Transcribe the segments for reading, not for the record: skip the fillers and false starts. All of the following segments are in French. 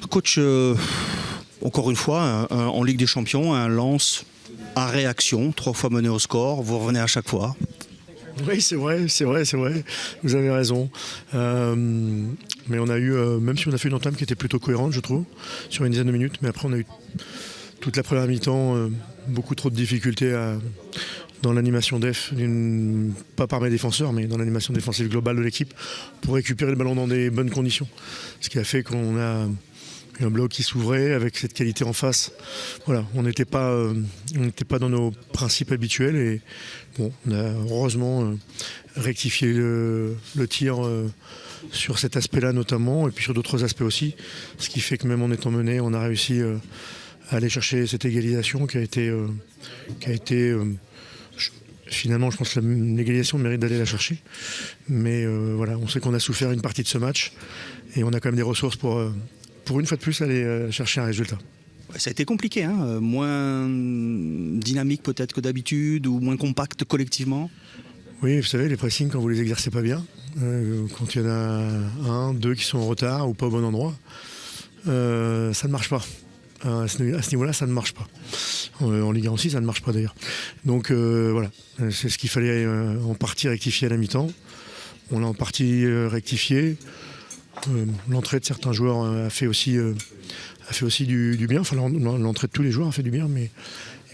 Coach, encore une fois, en Ligue des Champions, un Lens à réaction, 3 fois mené au score, vous revenez à chaque fois. Oui, c'est vrai. Vous avez raison. Mais on a eu, même si on a fait une entame qui était plutôt cohérente, je trouve, sur une dizaine de minutes, mais après on a eu toute la première mi-temps, beaucoup trop de difficultés dans l'animation def, pas par mes défenseurs, mais dans l'animation défensive globale de l'équipe, pour récupérer le ballon dans des bonnes conditions. Ce qui a fait qu'on a eu un bloc qui s'ouvrait avec cette qualité en face. Voilà, on n'était pas dans nos principes habituels et bon, on a heureusement rectifié le tir sur cet aspect-là notamment et puis sur d'autres aspects aussi. Ce qui fait que même en étant mené, on a réussi à aller chercher cette égalisation qui a été finalement, je pense que l'égalisation mérite d'aller la chercher. Mais voilà, on sait qu'on a souffert une partie de ce match et on a quand même des ressources pour une fois de plus aller chercher un résultat. Ça a été compliqué, hein, moins dynamique peut-être que d'habitude ou moins compact collectivement. Oui, vous savez, les pressings, quand vous les exercez pas bien, quand il y en a 1, 2 qui sont en retard ou pas au bon endroit, ça ne marche pas. À ce niveau-là, ça ne marche pas. En Ligue 1 aussi, ça ne marche pas d'ailleurs. Donc voilà, c'est ce qu'il fallait en partie rectifier à la mi-temps. On l'a en partie rectifié. L'entrée de certains joueurs a fait aussi du bien. Enfin, l'entrée de tous les joueurs a fait du bien, mais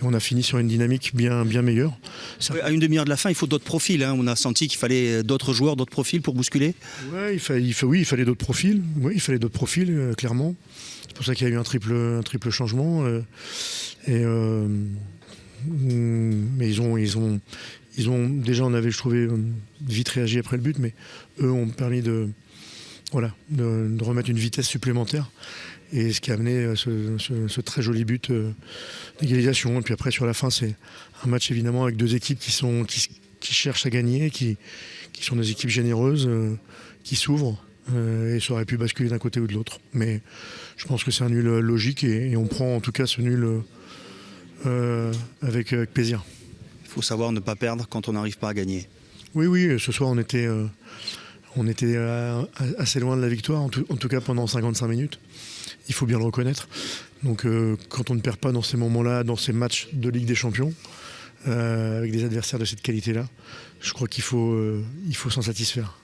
on a fini sur une dynamique bien meilleure. À une demi-heure de la fin, il faut d'autres profils. Hein. On a senti qu'il fallait d'autres joueurs, d'autres profils pour bousculer. Ouais, il fallait d'autres profils. Oui, il fallait d'autres profils, clairement. C'est pour ça qu'il y a eu un triple changement. Mais ils ont déjà, on avait, je trouvais, vite réagi après le but, mais eux ont permis de remettre une vitesse supplémentaire. Et ce qui a amené ce très joli but d'égalisation. Et puis après, sur la fin, c'est un match évidemment avec 2 équipes qui cherchent à gagner, qui sont des équipes généreuses, qui s'ouvrent. Et ça aurait pu basculer d'un côté ou de l'autre. Mais je pense que c'est un nul logique et on prend en tout cas ce nul avec plaisir. Il faut savoir ne pas perdre quand on n'arrive pas à gagner. Oui, ce soir on était assez loin de la victoire, en tout cas pendant 55 minutes. Il faut bien le reconnaître. Donc quand on ne perd pas dans ces moments-là, dans ces matchs de Ligue des Champions, avec des adversaires de cette qualité-là, je crois qu'il faut s'en satisfaire.